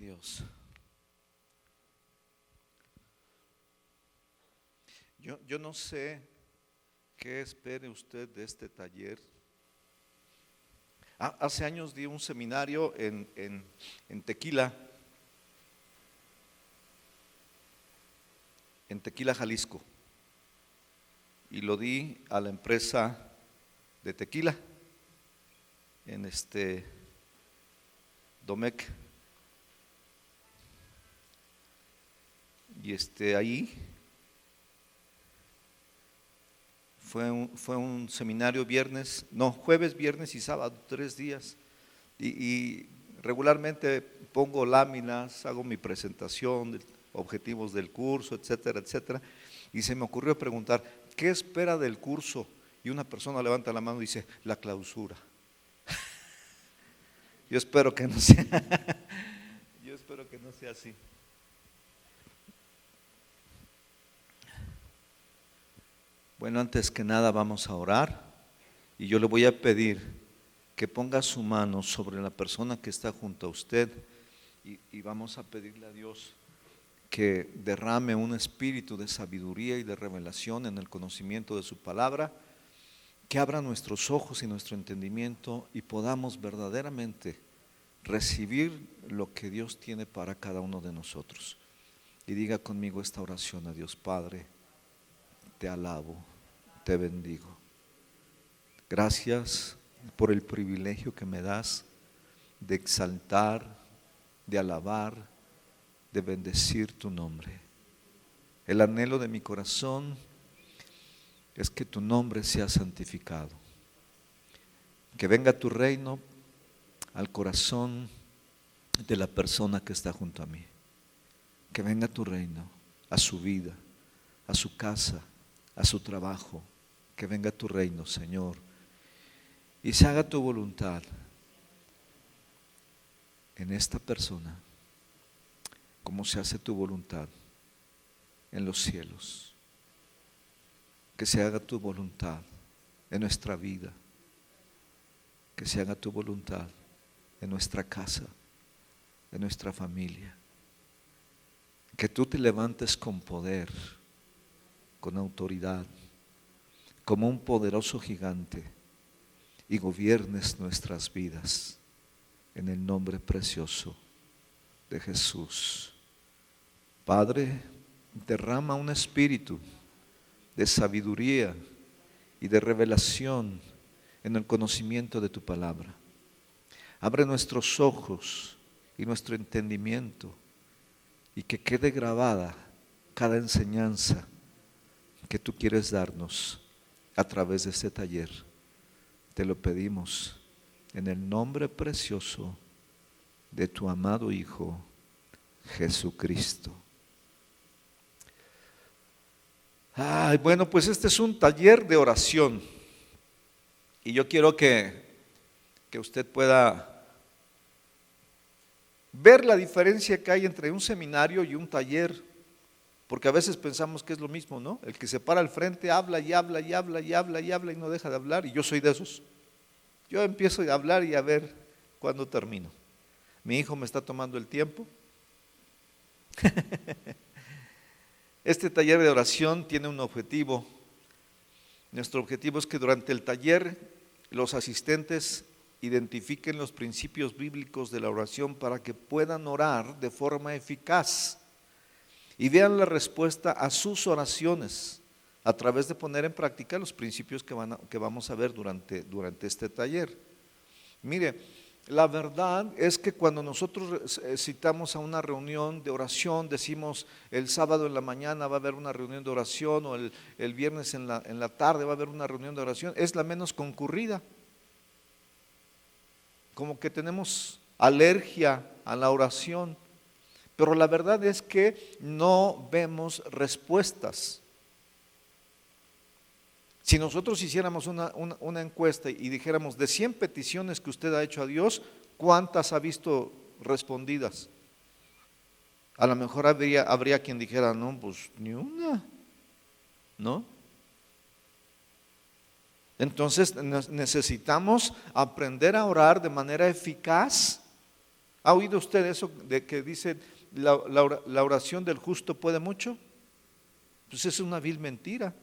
Dios. Yo no sé qué espere usted de este taller. Hace años di un seminario en Tequila, Jalisco, y lo di a la empresa de tequila, en Domecq, y ahí fue un seminario jueves, viernes y sábado, 3 días, y regularmente pongo láminas, hago mi presentación de objetivos del curso, etcétera, etcétera, y se me ocurrió preguntar, ¿qué espera del curso? Y una persona levanta la mano y dice, la clausura. Yo espero que no sea, así. Bueno, antes que nada vamos a orar y yo le voy a pedir que ponga su mano sobre la persona que está junto a usted y vamos a pedirle a Dios que derrame un espíritu de sabiduría y de revelación en el conocimiento de su palabra, que abra nuestros ojos y nuestro entendimiento y podamos verdaderamente recibir lo que Dios tiene para cada uno de nosotros. Y diga conmigo esta oración a Dios. Padre, te alabo, te bendigo. Gracias por el privilegio que me das de exaltar, de alabar, de bendecir tu nombre. El anhelo de mi corazón es que tu nombre sea santificado. Que venga tu reino al corazón de la persona que está junto a mí. Que venga tu reino a su vida, a su casa, a su trabajo. Que venga tu reino, Señor, y se haga tu voluntad en esta persona, como se hace tu voluntad en los cielos. Que se haga tu voluntad en nuestra vida. Que se haga tu voluntad en nuestra casa, en nuestra familia. Que tú te levantes con poder, con autoridad, como un poderoso gigante y gobiernes nuestras vidas en el nombre precioso de Jesús. Padre, derrama un espíritu de sabiduría y de revelación en el conocimiento de tu palabra. Abre nuestros ojos y nuestro entendimiento y que quede grabada cada enseñanza que tú quieres darnos a través de este taller. Te lo pedimos en el nombre precioso de tu amado Hijo Jesucristo. Bueno, pues este es un taller de oración y yo quiero que usted pueda ver la diferencia que hay entre un seminario y un taller, porque a veces pensamos que es lo mismo, ¿no? El que se para al frente habla y habla y habla y habla y habla y no deja de hablar, y yo soy de esos. Yo empiezo a hablar y a ver cuándo termino. Mi hijo me está tomando el tiempo. Este taller de oración tiene un objetivo. Nuestro objetivo es que durante el taller los asistentes identifiquen los principios bíblicos de la oración para que puedan orar de forma eficaz y vean la respuesta a sus oraciones a través de poner en práctica los principios que vamos a ver durante este taller. Mire, la verdad es que cuando nosotros citamos a una reunión de oración, decimos el sábado en la mañana va a haber una reunión de oración, o el viernes en la tarde va a haber una reunión de oración, es la menos concurrida. Como que tenemos alergia a la oración, pero la verdad es que no vemos respuestas. Si nosotros hiciéramos una encuesta y dijéramos de 100 peticiones que usted ha hecho a Dios, ¿cuántas ha visto respondidas? A lo mejor habría quien dijera, no, pues ni una, ¿no? Entonces necesitamos aprender a orar de manera eficaz ¿Ha oído usted eso de que dice la oración del justo puede mucho? Pues es una vil mentira.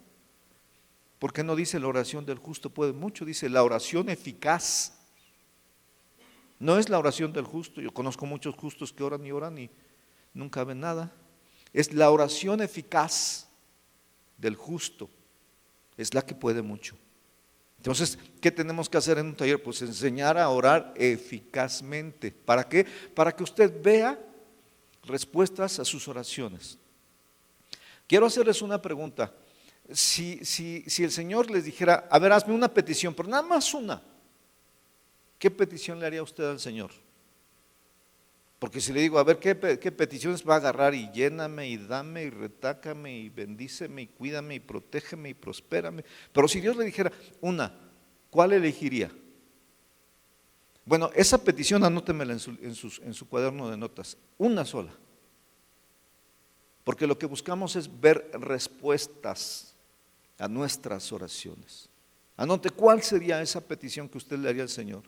¿Por qué no dice la oración del justo puede mucho? Dice la oración eficaz. No es la oración del justo. Yo conozco muchos justos que oran y nunca ven nada. Es la oración eficaz del justo. Es la que puede mucho. Entonces, ¿qué tenemos que hacer en un taller? Pues enseñar a orar eficazmente. ¿Para qué? Para que usted vea respuestas a sus oraciones. Quiero hacerles una pregunta. Si el Señor les dijera, a ver, hazme una petición, pero nada más una, ¿qué petición le haría usted al Señor? Porque si le digo, a ver, ¿qué peticiones va a agarrar? Y lléname, y dame, y retácame, y bendíceme, y cuídame, y protégeme, y prospérame. Pero si Dios le dijera una, ¿cuál elegiría? Bueno, esa petición anótemela en su cuaderno de notas, una sola. Porque lo que buscamos es ver respuestas a nuestras oraciones. Anote cuál sería esa petición que usted le haría al Señor.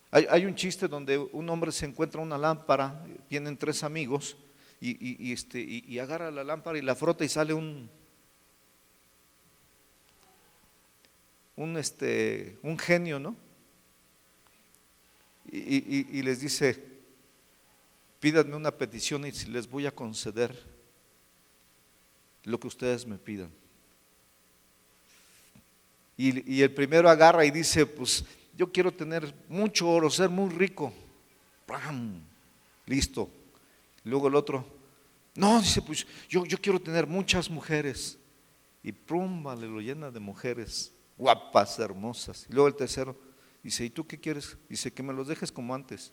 Hay un chiste donde un hombre se encuentra una lámpara, vienen tres amigos y agarra la lámpara y la frota y sale un genio, ¿no? Y les dice, pídanme una petición y les voy a conceder lo que ustedes me pidan. Y el primero agarra y dice, pues yo quiero tener mucho oro, ser muy rico. ¡Pam! Listo. Luego el otro, no, dice, pues yo quiero tener muchas mujeres. Y prum, vale, lo llena de mujeres guapas, hermosas. Y luego el tercero dice, ¿y tú qué quieres? Dice, que me los dejes como antes.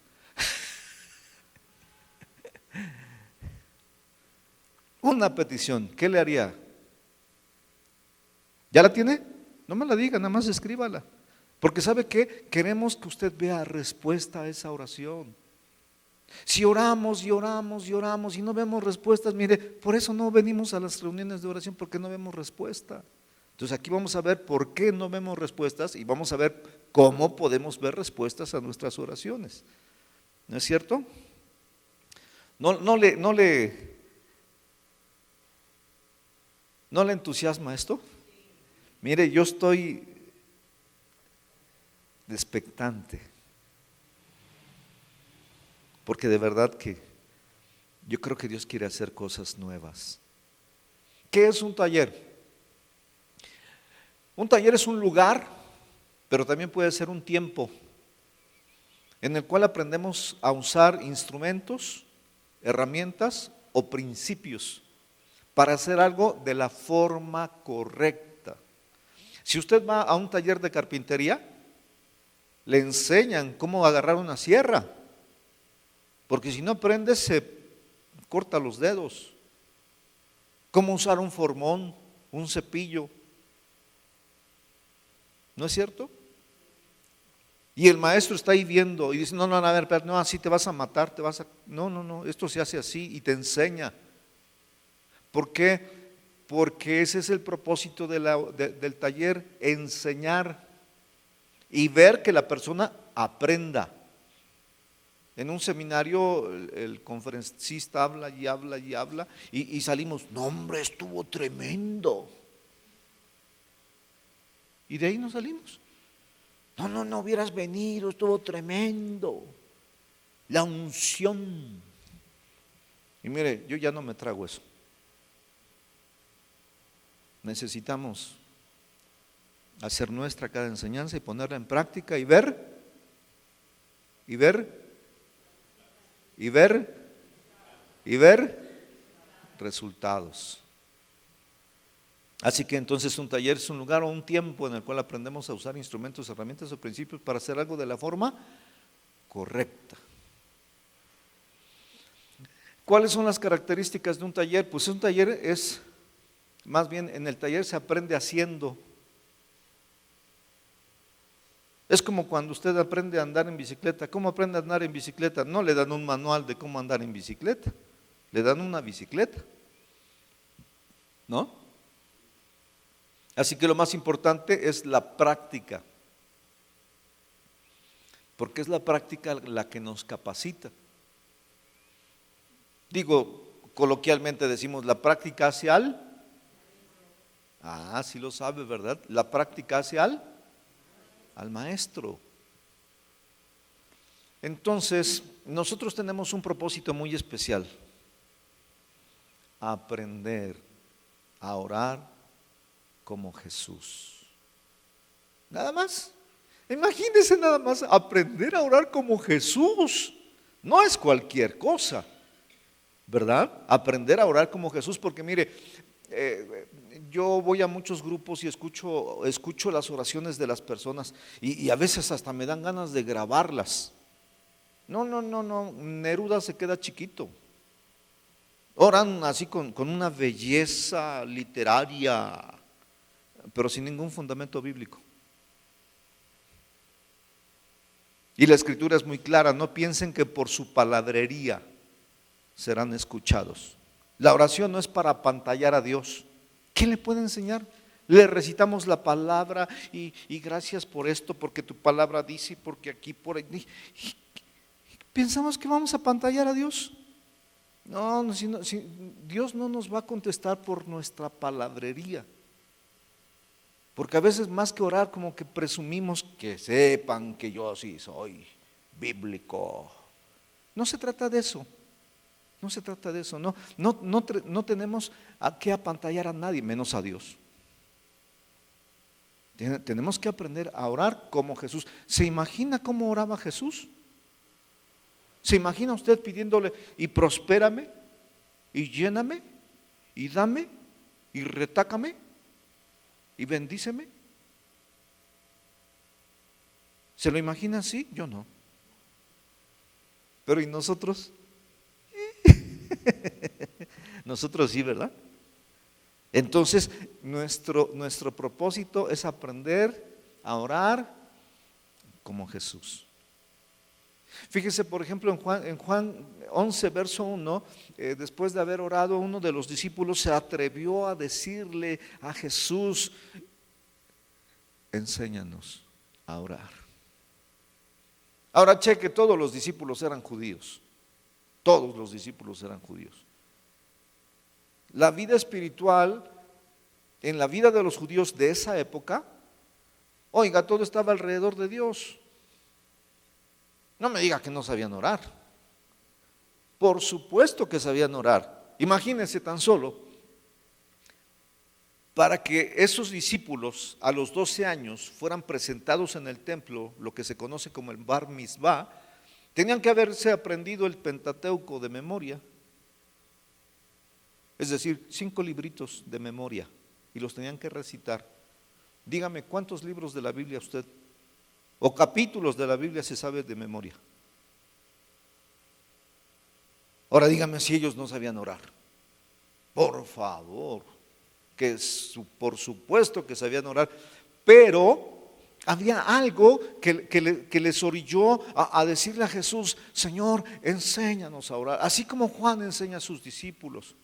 Una petición, ¿qué le haría? ¿Ya la tiene? No me la diga, nada más escríbala. Porque ¿sabe qué? Queremos que usted vea respuesta a esa oración. Si oramos y oramos y oramos y no vemos respuestas, mire, por eso no venimos a las reuniones de oración, porque no vemos respuesta. Entonces aquí vamos a ver por qué no vemos respuestas y vamos a ver cómo podemos ver respuestas a nuestras oraciones. ¿No es cierto? ¿No le entusiasma esto? Mire, yo estoy expectante, porque de verdad que yo creo que Dios quiere hacer cosas nuevas. ¿Qué es un taller? Un taller es un lugar, pero también puede ser un tiempo en el cual aprendemos a usar instrumentos, herramientas o principios para hacer algo de la forma correcta. Si usted va a un taller de carpintería, le enseñan cómo agarrar una sierra, porque si no aprende se corta los dedos. Cómo usar un formón, un cepillo. ¿No es cierto? Y el maestro está ahí viendo y dice, no, a ver, no, así te vas a matar, no, esto se hace así y te enseña. ¿Por qué? Porque ese es el propósito del taller, enseñar y ver que la persona aprenda. En un seminario el conferencista habla y habla y habla y salimos, no hombre, estuvo tremendo. Y de ahí nos salimos. No hubieras venido, estuvo tremendo. La unción. Y mire, yo ya no me trago eso. Necesitamos hacer nuestra cada enseñanza y ponerla en práctica y ver resultados. Así que entonces un taller es un lugar o un tiempo en el cual aprendemos a usar instrumentos, herramientas o principios para hacer algo de la forma correcta. ¿Cuáles son las características de un taller? Pues un taller es, más bien en el taller se aprende haciendo. Es como cuando usted aprende a andar en bicicleta. ¿Cómo aprende a andar en bicicleta? No le dan un manual de cómo andar en bicicleta, le dan una bicicleta, ¿no? Así que lo más importante es la práctica, porque es la práctica la que nos capacita. Digo, coloquialmente decimos, la práctica hace al... sí lo sabe, ¿verdad? La práctica hace al maestro. Entonces, nosotros tenemos un propósito muy especial: aprender a orar como Jesús. Nada más. Imagínense nada más, aprender a orar como Jesús. No es cualquier cosa, ¿verdad? Aprender a orar como Jesús, porque mire, yo voy a muchos grupos y escucho las oraciones de las personas y a veces hasta me dan ganas de grabarlas. No, Neruda se queda chiquito. Oran así con una belleza literaria, pero sin ningún fundamento bíblico. Y la escritura es muy clara: no piensen que por su palabrería serán escuchados. La oración no es para apantallar a Dios. ¿Qué le puede enseñar? Le recitamos la palabra y gracias por esto, porque tu palabra dice, porque aquí, por ahí. ¿Pensamos que vamos a apantallar a Dios? No, Dios no nos va a contestar por nuestra palabrería. Porque a veces, más que orar, como que presumimos que sepan que yo sí soy bíblico. No se trata de eso. No se trata de eso. No tenemos a qué apantallar a nadie, menos a Dios. Tenemos que aprender a orar como Jesús. ¿Se imagina cómo oraba Jesús? ¿Se imagina usted pidiéndole: y prospérame, y lléname, y dame, y retácame, y bendíceme? ¿Se lo imagina así? Yo no. Pero ¿y nosotros? Nosotros sí, ¿verdad? Entonces, nuestro propósito es aprender a orar como Jesús. Fíjese, por ejemplo, en Juan 11, verso 1, después de haber orado, uno de los discípulos se atrevió a decirle a Jesús: enséñanos a orar. Ahora cheque, todos los discípulos eran judíos. Todos los discípulos eran judíos. La vida espiritual en la vida de los judíos de esa época, oiga, todo estaba alrededor de Dios. No me diga que no sabían orar. Por supuesto que sabían orar. Imagínense tan solo, para que esos discípulos a los 12 años fueran presentados en el templo, lo que se conoce como el Bar Mitzvah, tenían que haberse aprendido el Pentateuco de memoria. Es decir, 5 libritos de memoria, y los tenían que recitar. Dígame, ¿cuántos libros de la Biblia usted, o capítulos de la Biblia, se sabe de memoria? Ahora dígame si ellos no sabían orar. Por favor, por supuesto que sabían orar, pero había algo que les orilló a decirle a Jesús: Señor, enséñanos a orar, así como Juan enseña a sus discípulos.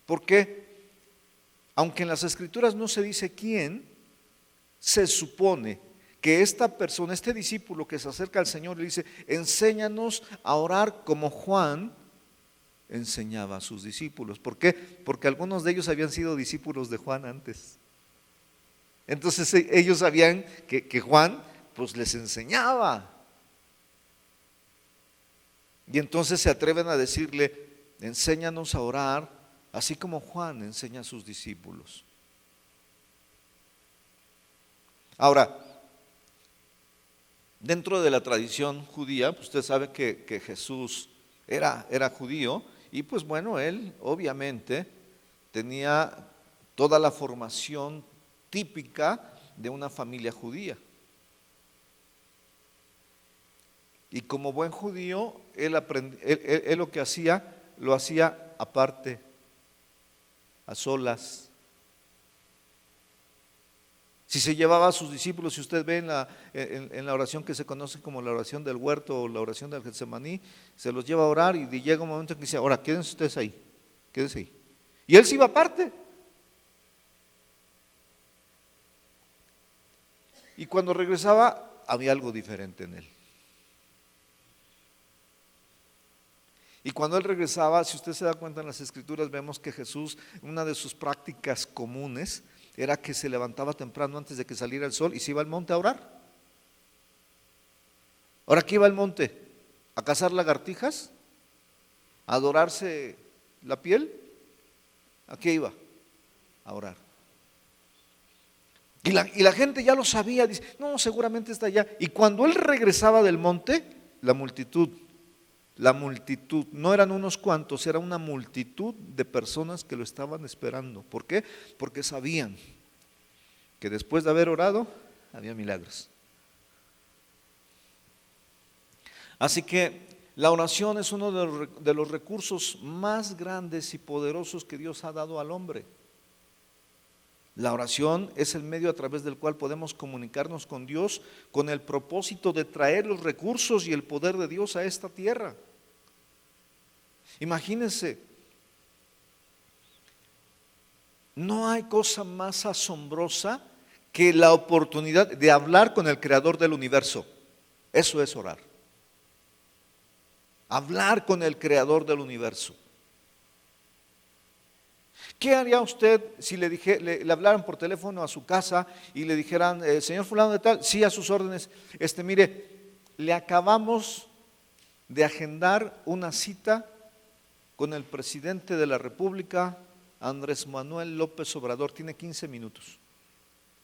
Porque aunque en las escrituras no se dice quién, se supone que esta persona, este discípulo que se acerca al Señor, le dice: enséñanos a orar como Juan enseñaba a sus discípulos. ¿Por qué? Porque algunos de ellos habían sido discípulos de Juan antes. Entonces ellos sabían que Juan pues les enseñaba. Y entonces se atreven a decirle: enséñanos a orar así como Juan enseña a sus discípulos. Ahora, dentro de la tradición judía, usted sabe que Jesús era judío, y pues bueno, él obviamente tenía toda la formación típica de una familia judía. Y como buen judío, él lo que hacía, lo hacía aparte, a solas. Si se llevaba a sus discípulos, si usted ve en la oración que se conoce como la oración del huerto o la oración del Getsemaní, se los lleva a orar y llega un momento en que dice: ahora quédense ustedes ahí, quédense ahí. Y él se iba aparte. Y cuando regresaba, había algo diferente en él. Y cuando él regresaba, si usted se da cuenta en las Escrituras, vemos que Jesús, una de sus prácticas comunes era que se levantaba temprano antes de que saliera el sol y se iba al monte a orar. ¿Ahora qué iba al monte? ¿A cazar lagartijas? ¿A adorarse la piel? ¿A qué iba? A orar. Y la gente ya lo sabía, dice, no, seguramente está allá. Y cuando él regresaba del monte, la multitud, no eran unos cuantos, era una multitud de personas que lo estaban esperando. ¿Por qué? Porque sabían que después de haber orado, había milagros. Así que la oración es uno de los recursos más grandes y poderosos que Dios ha dado al hombre. La oración es el medio a través del cual podemos comunicarnos con Dios con el propósito de traer los recursos y el poder de Dios a esta tierra. Imagínense, no hay cosa más asombrosa que la oportunidad de hablar con el creador del universo. Eso es orar. Hablar con el creador del universo. ¿Qué haría usted si le hablaran por teléfono a su casa y le dijeran, señor fulano de tal, sí, a sus órdenes, mire, le acabamos de agendar una cita con el presidente de la República, Andrés Manuel López Obrador, tiene 15 minutos.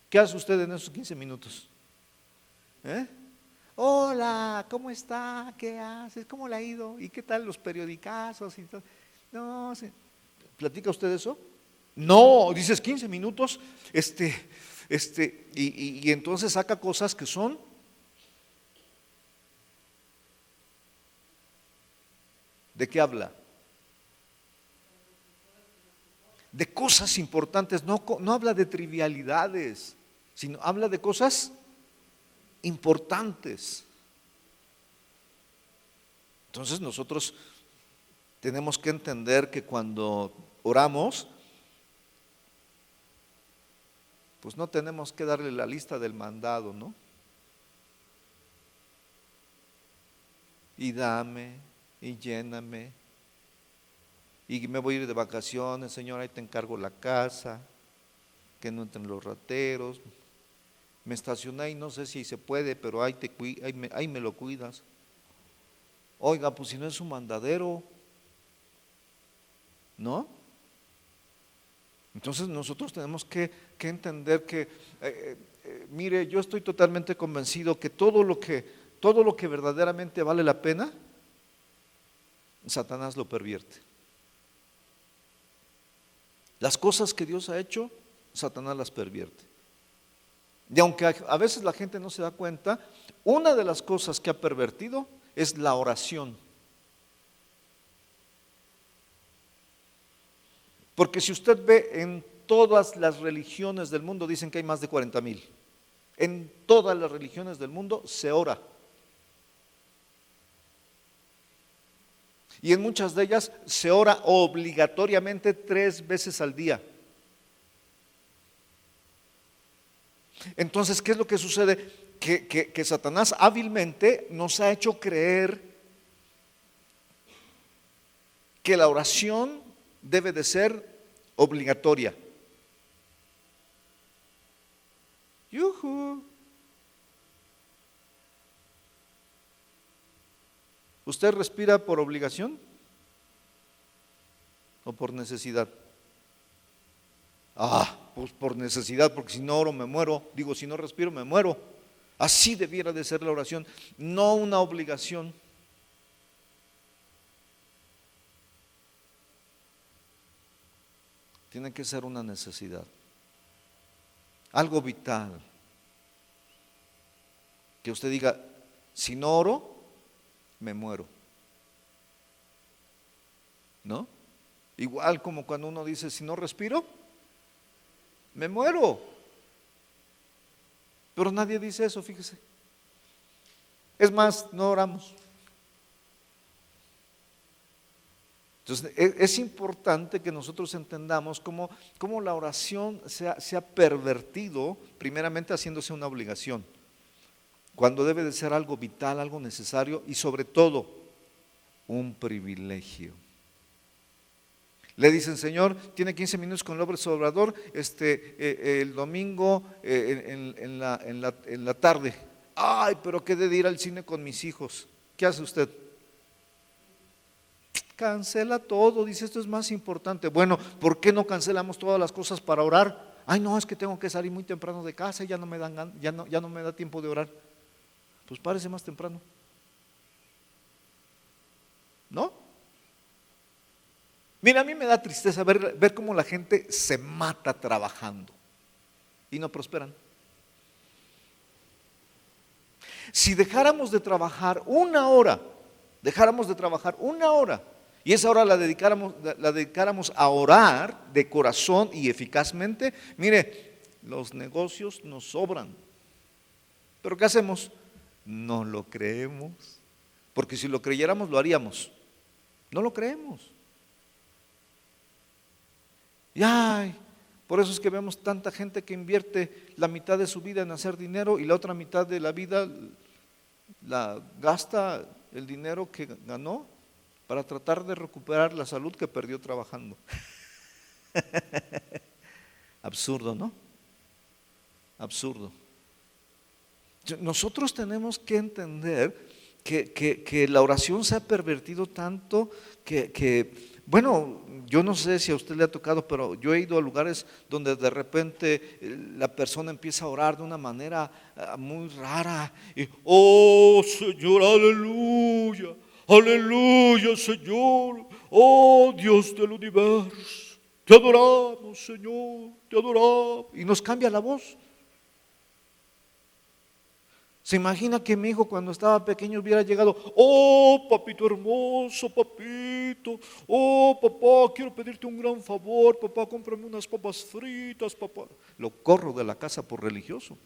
¿Qué hace usted en esos 15 minutos? Hola, ¿cómo está? ¿Qué haces? ¿Cómo le ha ido? ¿Y qué tal los periodicazos? Y todo? No, ¿platica usted eso? No, dices 15 minutos, y entonces saca cosas que son ¿de qué habla? De cosas importantes, no habla de trivialidades, sino habla de cosas importantes. Entonces nosotros tenemos que entender que cuando oramos, pues no tenemos que darle la lista del mandado, ¿no? Y dame, y lléname, y me voy a ir de vacaciones, Señor, ahí te encargo la casa, que no entren los rateros, me estacioné y no sé si se puede, pero ahí me lo cuidas. Oiga, pues si no es un mandadero, ¿no? Entonces nosotros tenemos que entender que, mire, yo estoy totalmente convencido que todo lo que verdaderamente vale la pena, Satanás lo pervierte. Las cosas que Dios ha hecho, Satanás las pervierte. Y aunque a veces la gente no se da cuenta, una de las cosas que ha pervertido es la oración. Porque si usted ve en todas las religiones del mundo, dicen que hay más de 40,000. En todas las religiones del mundo se ora. Y en muchas de ellas se ora obligatoriamente 3 veces al día. Entonces, ¿qué es lo que sucede? Que Satanás hábilmente nos ha hecho creer que la oración debe de ser obligatoria. ¡Yujú! ¿Usted respira por obligación o por necesidad? Pues por necesidad, porque si no oro me muero. Digo, si no respiro me muero. Así debiera de ser la oración, no una obligación. Tiene que ser una necesidad, algo vital. Que usted diga, si no oro, me muero. ¿No? Igual como cuando uno dice, si no respiro, me muero. Pero nadie dice eso, fíjese. Es más, no oramos. Entonces es importante que nosotros entendamos cómo la oración se ha pervertido, primeramente haciéndose una obligación, cuando debe de ser algo vital, algo necesario y sobre todo un privilegio. Le dicen, Señor, tiene 15 minutos con López Obrador el domingo en la tarde. Ay, pero qué de ir al cine con mis hijos. ¿Qué hace usted? Cancela todo, dice, esto es más importante. Bueno, ¿por qué no cancelamos todas las cosas para orar? Ay, no, es que tengo que salir muy temprano de casa y ya no me da tiempo de orar. Pues párese más temprano, ¿no? Mira, a mí me da tristeza ver cómo la gente se mata trabajando y no prosperan. Si dejáramos de trabajar una hora, y esa hora la dedicáramos a orar de corazón y eficazmente, mire, los negocios nos sobran. ¿Pero qué hacemos? No lo creemos, porque si lo creyéramos lo haríamos. No lo creemos. Y ay, por eso es que vemos tanta gente que invierte la mitad de su vida en hacer dinero y la otra mitad de la vida la gasta el dinero que ganó para tratar de recuperar la salud que perdió trabajando. Absurdo, ¿no? Absurdo. Nosotros tenemos que entender que la oración se ha pervertido tanto bueno, yo no sé si a usted le ha tocado, pero yo he ido a lugares donde de repente la persona empieza a orar de una manera muy rara. Y, oh Señor, aleluya, aleluya Señor, oh Dios del universo, te adoramos Señor, te adoramos. Y nos cambia la voz. ¿Se imagina que mi hijo cuando estaba pequeño hubiera llegado, oh papito hermoso, papito, oh papá, quiero pedirte un gran favor, papá, cómprame unas papas fritas, papá? Lo corro de la casa por religioso.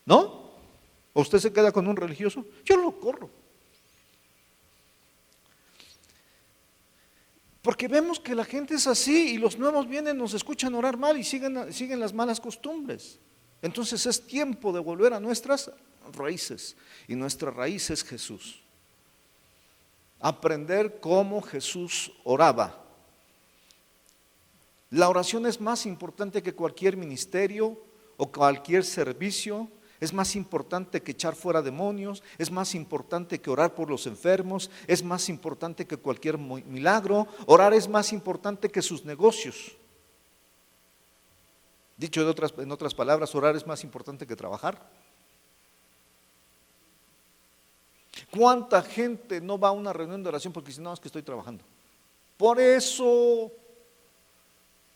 ¿No? ¿O usted se queda con un religioso? Yo lo corro. Porque vemos que la gente es así y los nuevos vienen, nos escuchan orar mal y siguen las malas costumbres. Entonces es tiempo de volver a nuestras raíces, y nuestra raíz es Jesús. Aprender cómo Jesús oraba. La oración es más importante que cualquier ministerio o cualquier servicio, es más importante que echar fuera demonios, es más importante que orar por los enfermos, es más importante que cualquier milagro. Orar es más importante que sus negocios. Dicho en otras palabras, orar es más importante que trabajar. ¿Cuánta gente no va a una reunión de oración porque dice, no, es que estoy trabajando? Por eso,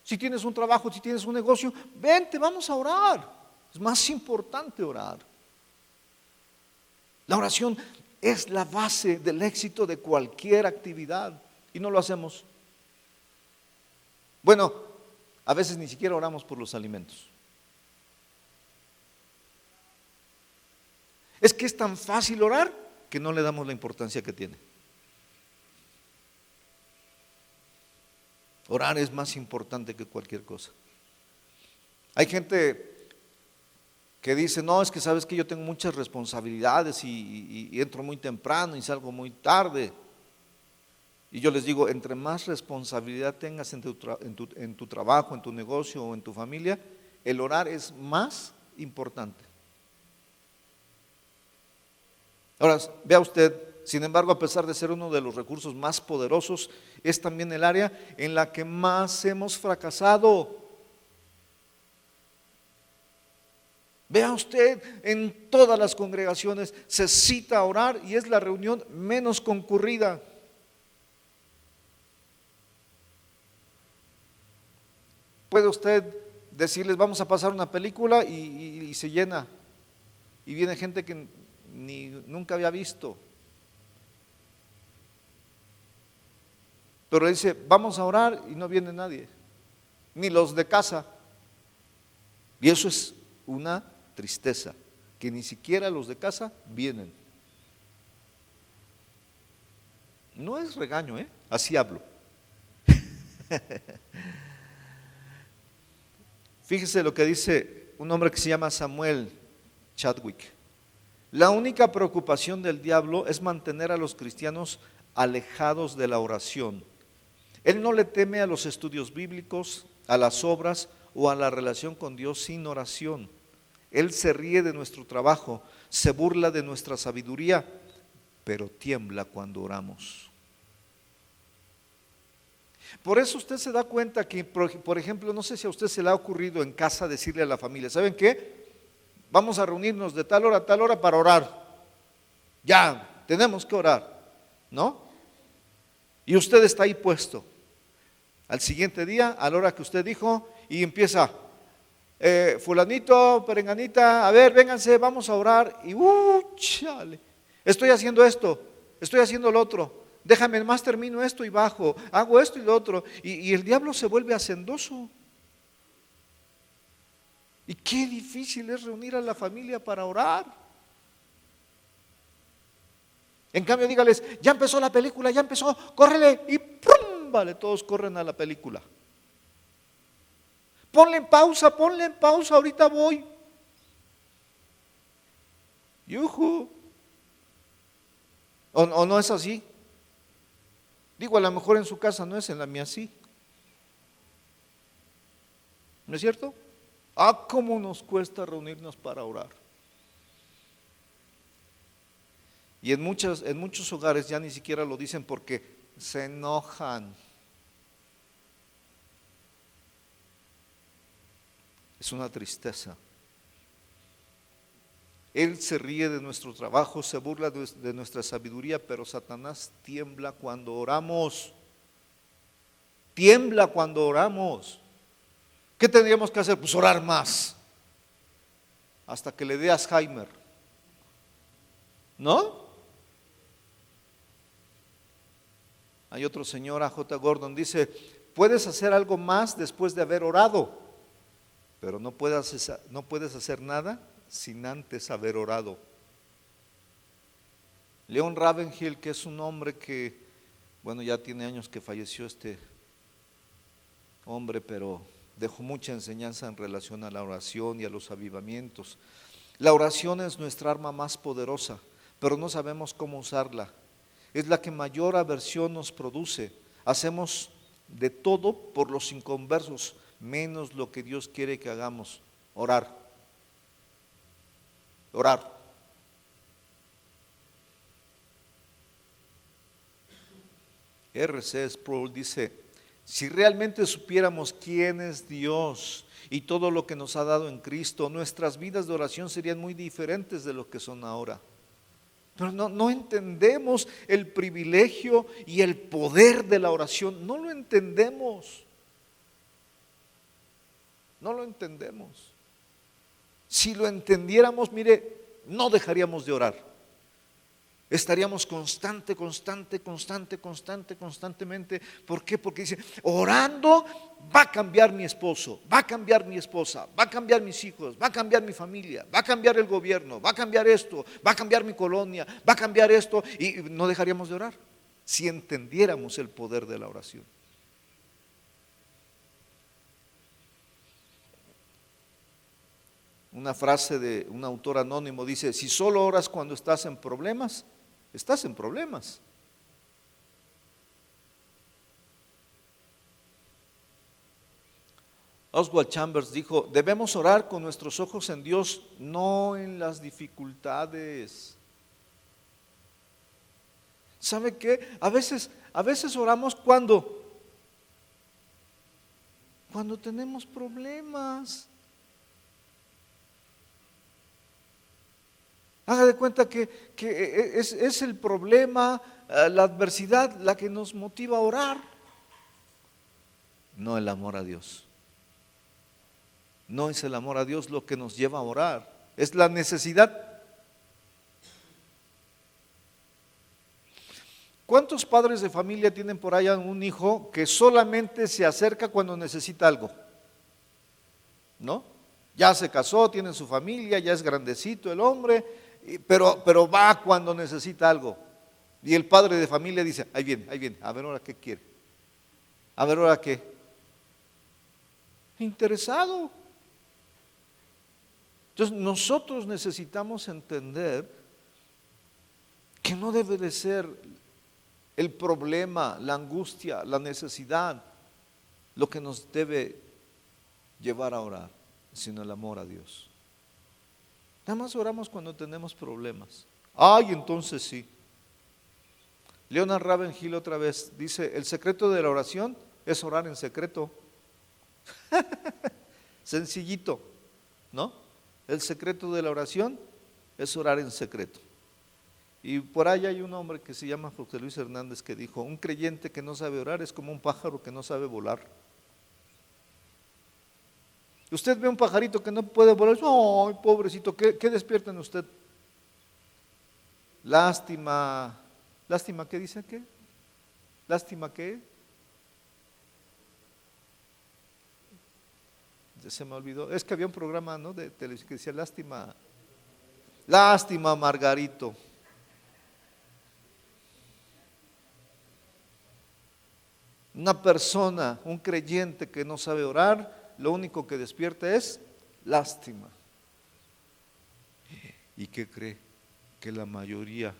si tienes un trabajo, si tienes un negocio, vente, vamos a orar. Es más importante orar. La oración es la base del éxito de cualquier actividad y no lo hacemos. Bueno, a veces ni siquiera oramos por los alimentos. Es que es tan fácil orar que no le damos la importancia que tiene. Orar es más importante que cualquier cosa. Hay gente que dice, no, es que sabes que yo tengo muchas responsabilidades y entro muy temprano y salgo muy tarde. Y yo les digo, entre más responsabilidad tengas en tu trabajo, en tu negocio o en tu familia, el orar es más importante. Ahora, vea usted, sin embargo, a pesar de ser uno de los recursos más poderosos, es también el área en la que más hemos fracasado. Vea usted, en todas las congregaciones se cita a orar y es la reunión menos concurrida. Puede usted decirles, vamos a pasar una película y se llena. Y viene gente que nunca había visto. Pero dice, vamos a orar y no viene nadie, ni los de casa. Y eso es una tristeza, que ni siquiera los de casa vienen. No es regaño, así hablo. Fíjese lo que dice un hombre que se llama Samuel Chadwick. La única preocupación del diablo es mantener a los cristianos alejados de la oración. Él no le teme a los estudios bíblicos, a las obras o a la relación con Dios sin oración. Él se ríe de nuestro trabajo, se burla de nuestra sabiduría, pero tiembla cuando oramos. Por eso usted se da cuenta que, por ejemplo, no sé si a usted se le ha ocurrido en casa decirle a la familia, ¿saben qué? Vamos a reunirnos de tal hora a tal hora para orar. Ya, tenemos que orar, ¿no? Y usted está ahí puesto. Al siguiente día, a la hora que usted dijo, y empieza, fulanito, perenganita, a ver, vénganse, vamos a orar. Y chale, estoy haciendo esto, estoy haciendo lo otro, déjame más termino esto y bajo, hago esto y lo otro. Y el diablo se vuelve hacendoso. Y qué difícil es reunir a la familia para orar. En cambio, dígales, ya empezó la película, ya empezó, córrele, y ¡prum! Vale, todos corren a la película. Ponle en pausa, ahorita voy. ¡Yujú! ¿O no es así? Digo, a lo mejor en su casa no es, en la mía sí. ¿No es cierto? Cómo nos cuesta reunirnos para orar. Y en muchos hogares ya ni siquiera lo dicen porque se enojan. Es una tristeza. Él se ríe de nuestro trabajo, se burla de nuestra sabiduría, pero Satanás tiembla cuando oramos. Tiembla cuando oramos. ¿Qué tendríamos que hacer? Pues orar más, hasta que le dé Alzheimer, ¿no? Hay otro señor, A.J. Gordon, dice, puedes hacer algo más después de haber orado, pero no puedes hacer nada sin antes haber orado. Leon Ravenhill, que es un hombre que, bueno, ya tiene años que falleció este hombre, pero dejó mucha enseñanza en relación a la oración y a los avivamientos. La oración es nuestra arma más poderosa, pero no sabemos cómo usarla. Es la que mayor aversión nos produce. Hacemos de todo por los inconversos, menos lo que Dios quiere que hagamos: orar. Orar. R.C. Sproul dice: si realmente supiéramos quién es Dios y todo lo que nos ha dado en Cristo, nuestras vidas de oración serían muy diferentes de lo que son ahora. Pero no entendemos el privilegio y el poder de la oración, no lo entendemos. No lo entendemos. Si lo entendiéramos, mire, no dejaríamos de orar. Estaríamos constantemente. ¿Por qué? Porque dice, orando va a cambiar mi esposo, va a cambiar mi esposa, va a cambiar mis hijos, va a cambiar mi familia, va a cambiar el gobierno, va a cambiar esto, va a cambiar mi colonia, va a cambiar esto, y no dejaríamos de orar si entendiéramos el poder de la oración. Una frase de un autor anónimo dice: si solo oras cuando estás en problemas, estás en problemas. Oswald Chambers dijo: debemos orar con nuestros ojos en Dios, no en las dificultades. ¿Sabe qué? A veces oramos cuando tenemos problemas. Haga de cuenta que es el problema, la adversidad, la que nos motiva a orar, no el amor a Dios. No es el amor a Dios lo que nos lleva a orar, es la necesidad. ¿Cuántos padres de familia tienen por allá un hijo que solamente se acerca cuando necesita algo? ¿No? Ya se casó, tiene su familia, ya es grandecito el hombre, pero va cuando necesita algo. Y el padre de familia dice, ahí viene, a ver ahora qué quiere. A ver ahora qué. Interesado. Entonces nosotros necesitamos entender que no debe de ser el problema, la angustia, la necesidad, lo que nos debe llevar a orar, sino el amor a Dios. Nada más oramos cuando tenemos problemas. Ay, entonces sí. Leonard Ravenhill otra vez dice, el secreto de la oración es orar en secreto. Sencillito, ¿no? El secreto de la oración es orar en secreto. Y por ahí hay un hombre que se llama José Luis Hernández que dijo, un creyente que no sabe orar es como un pájaro que no sabe volar. Usted ve un pajarito que no puede volar, ¡ay, pobrecito! ¿Qué despierta en usted? Lástima. ¿Lástima qué dice qué? ¿Lástima qué? Se me olvidó. Es que había un programa, ¿no?, de televisión que decía lástima. Lástima, Margarito. Una persona, un creyente que no sabe orar, lo único que despierta es lástima. ¿Y qué cree? Que la mayoría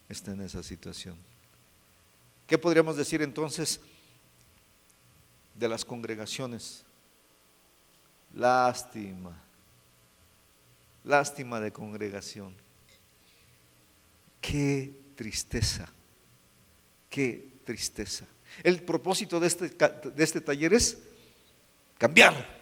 está en esa situación. ¿Qué podríamos decir entonces de las congregaciones? Lástima de congregación. Qué tristeza, qué tristeza. El propósito de este taller es cambiar.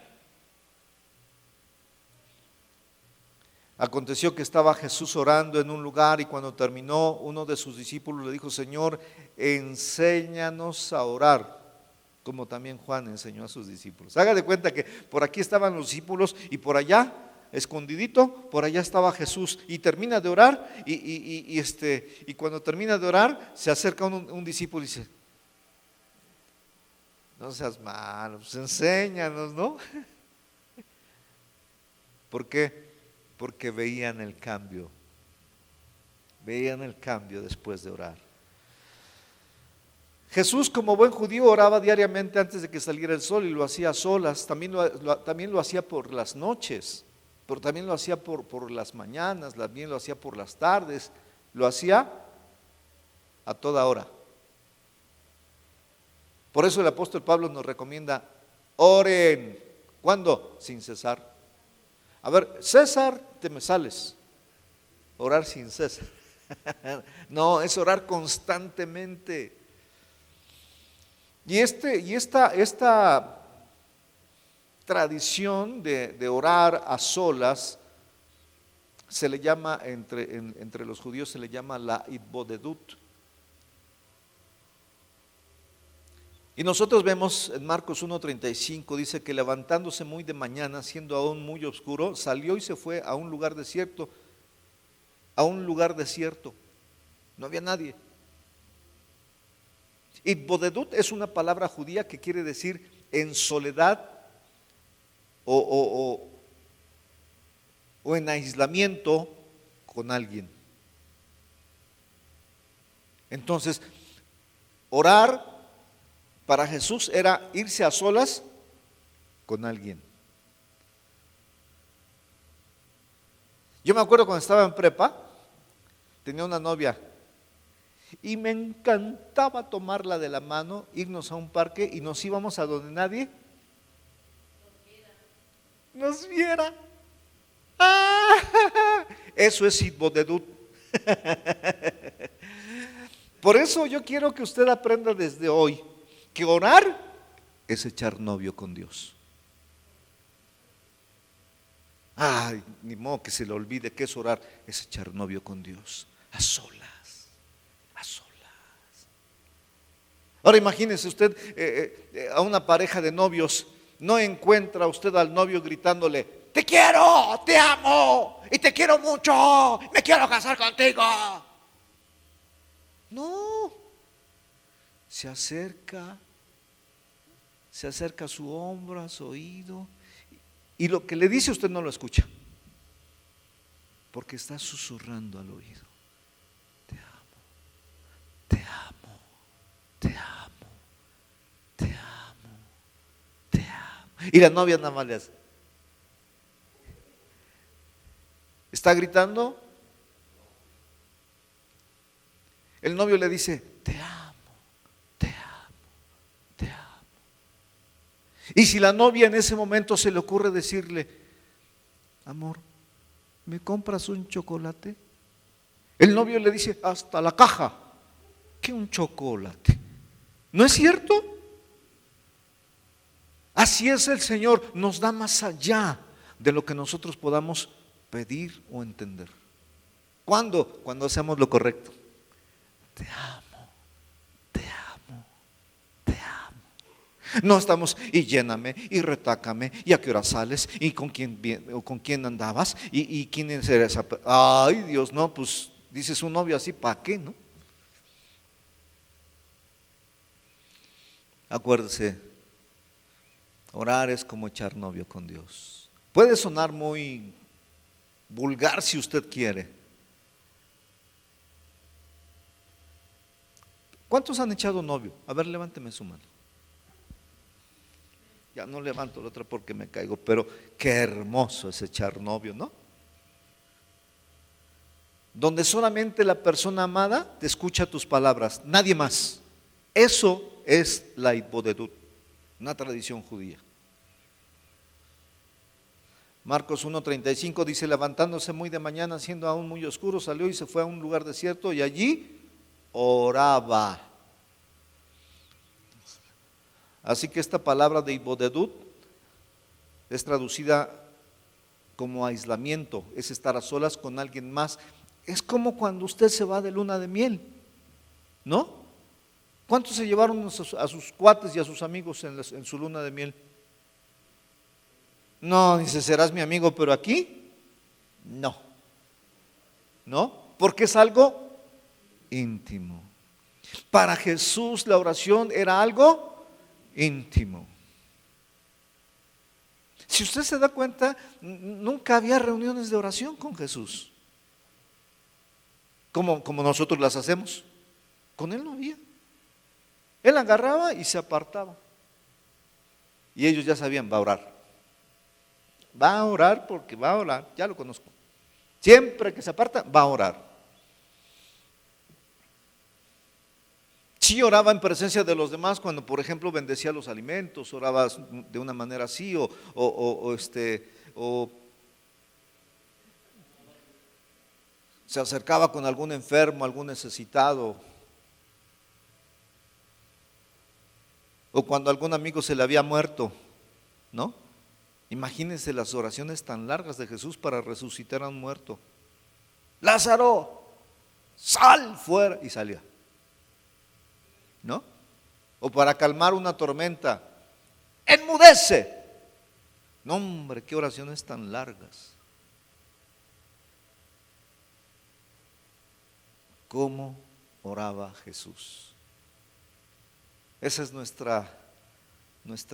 Aconteció que estaba Jesús orando en un lugar y cuando terminó, uno de sus discípulos le dijo, Señor, enséñanos a orar, como también Juan enseñó a sus discípulos. Haga de cuenta que por aquí estaban los discípulos y por allá, escondidito, por allá estaba Jesús y termina de orar y cuando termina de orar se acerca un discípulo y dice, no seas malo, pues enséñanos, ¿no? ¿Por qué? Porque veían el cambio después de orar. Jesús, como buen judío, oraba diariamente antes de que saliera el sol y lo hacía a solas, también lo hacía por las noches, pero también lo hacía por las mañanas, también lo hacía por las tardes, lo hacía a toda hora. Por eso el apóstol Pablo nos recomienda, oren. ¿Cuándo? Sin cesar. A ver, César, te me sales. Orar sin cesar. No, es orar constantemente. Y esta tradición de orar a solas se le llama, entre los judíos se le llama la Itbodedut. Y nosotros vemos en Marcos 1:35, dice que levantándose muy de mañana, siendo aún muy oscuro, salió y se fue a un lugar desierto, no había nadie. Itbodedut es una palabra judía que quiere decir en soledad o en aislamiento con alguien. Entonces, orar para Jesús era irse a solas con alguien. Yo me acuerdo cuando estaba en prepa, tenía una novia y me encantaba tomarla de la mano, irnos a un parque y nos íbamos a donde nadie nos viera. ¡Ah! Eso es Itbodedut. Por eso yo quiero que usted aprenda desde hoy que orar es echar novio con Dios. Ay, ni modo que se le olvide que es orar, es echar novio con Dios, a solas. Ahora imagínese usted a una pareja de novios, no encuentra usted al novio gritándole, te quiero, te amo, y te quiero mucho, me quiero casar contigo. No, se acerca a su hombro, a su oído, y lo que le dice usted no lo escucha. porque está susurrando al oído: te amo, te amo, te amo, te amo, te amo. Y la novia nada más le hace. ¿Está gritando? El novio le dice: te amo, te amo, te amo. Y si la novia en ese momento se le ocurre decirle: amor, ¿me compras un chocolate? El novio le dice: hasta la caja. ¿Qué un chocolate? ¿No es cierto? Así es el Señor, nos da más allá de lo que nosotros podamos pedir o entender. ¿Cuándo? Cuando hacemos lo correcto. Te amo, te amo, te amo. No estamos: y lléname, y retácame, y a qué hora sales, y con quién andabas, y quién es esa. Ay, Dios, no, pues dice su novio así, ¿para qué, no? Acuérdese, orar es como echar novio con Dios. Puede sonar muy vulgar si usted quiere. ¿Cuántos han echado novio? A ver, levánteme su mano. Ya no levanto la otra porque me caigo, pero qué hermoso es echar novio, ¿no? Donde solamente la persona amada te escucha tus palabras, nadie más. Eso es la hitbodedut, una tradición judía. Marcos 1:35 dice: levantándose muy de mañana, siendo aún muy oscuro, salió y se fue a un lugar desierto y allí oraba. Así que esta palabra de hitbodedut es traducida como aislamiento, es estar a solas con alguien más. Es como cuando usted se va de luna de miel, ¿no? ¿Cuántos se llevaron a sus cuates y a sus amigos en su luna de miel? No, dice: serás mi amigo, pero aquí no, ¿no? Porque es algo íntimo. Para Jesús la oración era algo íntimo. Si usted se da cuenta, nunca había reuniones de oración con Jesús como nosotros las hacemos. Con Él no había. Él agarraba y se apartaba. Y ellos ya sabían: va a orar. Va a orar porque va a orar, ya lo conozco. Siempre que se aparta, va a orar. Sí oraba en presencia de los demás cuando, por ejemplo, bendecía los alimentos, oraba de una manera así, o se acercaba con algún enfermo, algún necesitado, o cuando algún amigo se le había muerto, ¿no? Imagínense las oraciones tan largas de Jesús para resucitar a un muerto. Lázaro, sal fuera, y salía, ¿no? O para calmar una tormenta: enmudece. No, hombre, qué oraciones tan largas. ¿Cómo oraba Jesús? Esa es nuestra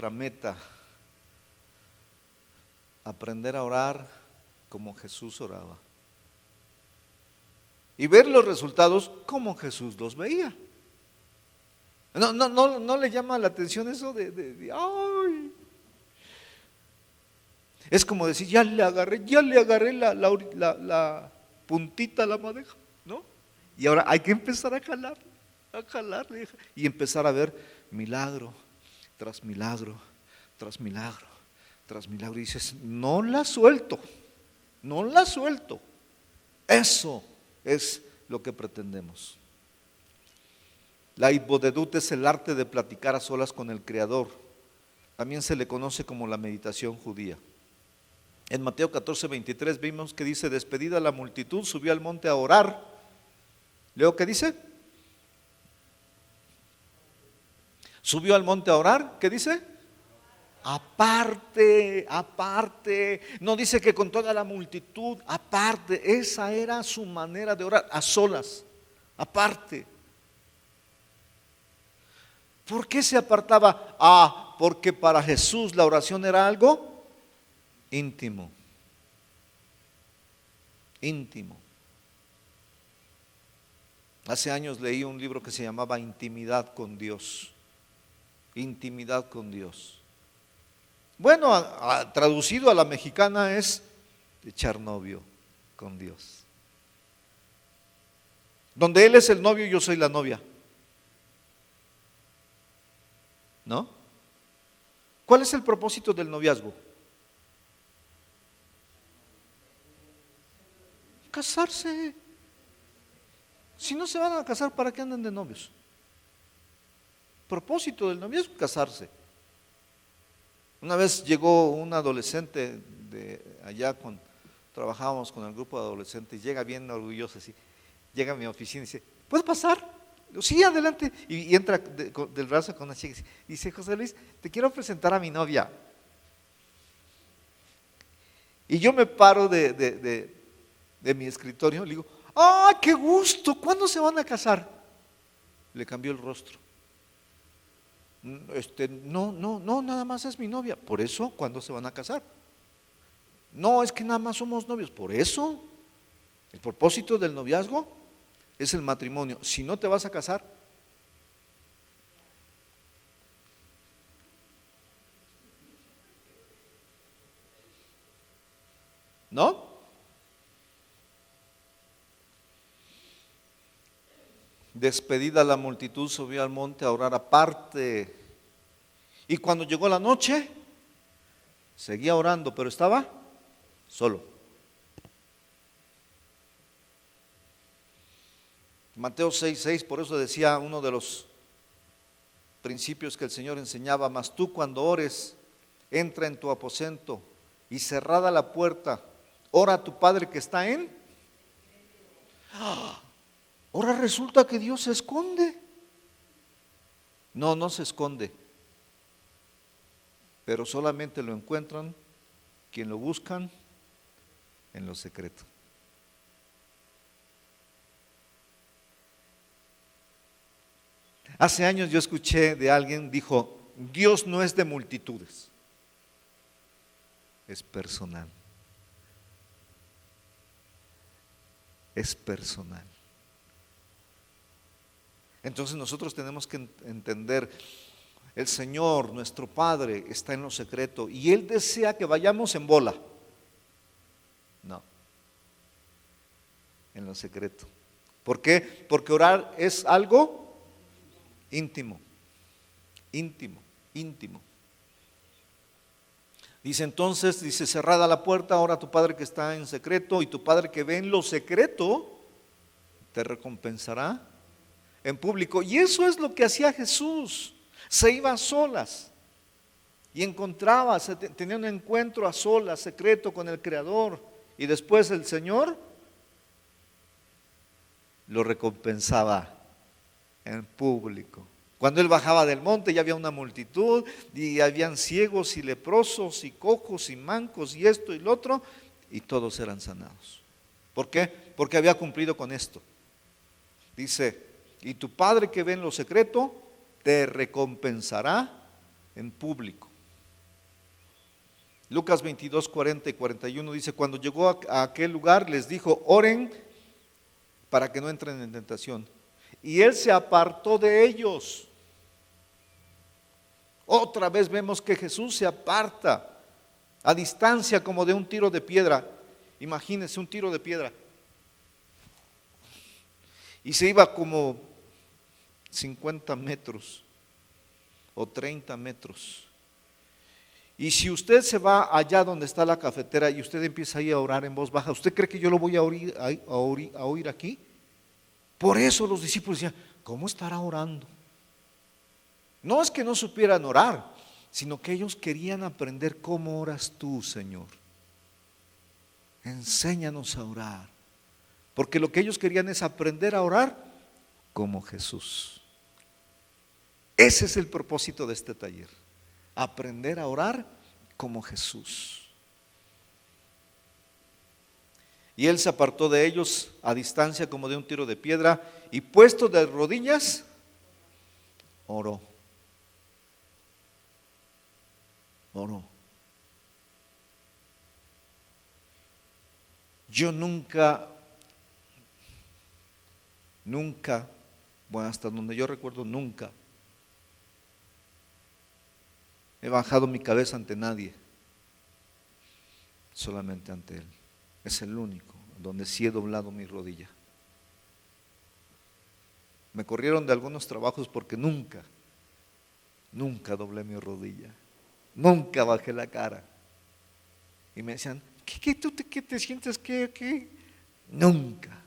meta: aprender a orar como Jesús oraba y ver los resultados como Jesús los veía. No le llama la atención eso de ay. Es como decir: ya le agarré la puntita a la madeja, ¿no? Y ahora hay que empezar a jalar, y empezar a ver milagro tras milagro, tras milagro, tras milagro. Y dices: no la suelto. Eso es lo que pretendemos. La hitbodedut es el arte de platicar a solas con el Creador. También se le conoce como la meditación judía. En Mateo 14:23 vimos que dice: despedida la multitud, subió al monte a orar. ¿Leo qué dice? Subió al monte a orar. ¿Qué dice? Aparte. No dice que con toda la multitud, aparte. Esa era su manera de orar, a solas, aparte. ¿Por qué se apartaba? Porque para Jesús la oración era algo íntimo. íntimo. Hace años leí un libro que se llamaba Intimidad con Dios. Intimidad con Dios. Bueno, traducido a la mexicana es echar novio con Dios. Donde Él es el novio, yo soy la novia. ¿No? ¿Cuál es el propósito del noviazgo? Casarse. Si no se van a casar, ¿para qué andan de novios? Propósito del noviazgo, casarse. Una vez llegó un adolescente de allá, trabajábamos con el grupo de adolescentes, llega bien orgulloso así, llega a mi oficina y dice, ¿puedo pasar? Digo, sí, adelante. Y entra del brazo con una chica y dice, José Luis, te quiero presentar a mi novia. Y yo me paro de mi escritorio y le digo, ¡ah, qué gusto! ¿Cuándo se van a casar? Le cambió el rostro. No, nada más es mi novia. Por eso, ¿cuándo se van a casar? No, es que nada más somos novios. Por eso, el propósito del noviazgo es el matrimonio. Si no te vas a casar, ¿no? Despedida la multitud, subió al monte a orar aparte. Y cuando llegó la noche, seguía orando, pero estaba solo. Mateo 6:6, por eso decía uno de los principios que el Señor enseñaba, mas tú cuando ores, entra en tu aposento y cerrada la puerta, ora a tu Padre que está en. Ahora resulta que Dios se esconde. No, no se esconde, pero solamente lo encuentran quien lo buscan en lo secreto. Hace años yo escuché de alguien, dijo, Dios no es de multitudes, es personal. Es personal. Entonces nosotros tenemos que entender, el Señor, nuestro Padre, está en lo secreto y Él desea que vayamos en bola. No, en lo secreto. ¿Por qué? Porque orar es algo íntimo, íntimo, íntimo. Dice entonces, dice, cerrada la puerta, ora a tu Padre que está en secreto y tu Padre que ve en lo secreto te recompensará en público. Y eso es lo que hacía Jesús. Se iba a solas y encontraba, tenía un encuentro a solas, secreto con el Creador. Y después el Señor lo recompensaba en público. Cuando Él bajaba del monte ya había una multitud y habían ciegos y leprosos y cojos y mancos y esto y lo otro, y todos eran sanados. ¿Por qué? Porque había cumplido con esto. Dice, y tu Padre que ve en lo secreto te recompensará en público. Lucas 22, 40 y 41 dice, cuando llegó a aquel lugar les dijo, oren para que no entren en tentación. Y Él se apartó de ellos. Otra vez vemos que Jesús se aparta a distancia como de un tiro de piedra. Imagínense un tiro de piedra. Y se iba como 50 metros o 30 metros. Y si usted se va allá donde está la cafetera y usted empieza ahí a orar en voz baja, ¿usted cree que yo lo voy a oír aquí? Por eso los discípulos decían, ¿cómo estará orando? No es que no supieran orar, sino que ellos querían aprender cómo oras tú, Señor. Enséñanos a orar. Porque lo que ellos querían es aprender a orar como Jesús. Ese es el propósito de este taller. Aprender a orar como Jesús. Y Él se apartó de ellos a distancia como de un tiro de piedra y puesto de rodillas, oró. Oró. Yo nunca, bueno, hasta donde yo recuerdo, nunca he bajado mi cabeza ante nadie, solamente ante Él. Es el único donde sí he doblado mi rodilla. Me corrieron de algunos trabajos porque nunca doblé mi rodilla, nunca bajé la cara. Y me decían, ¿qué te sientes? ¿Qué? Nunca.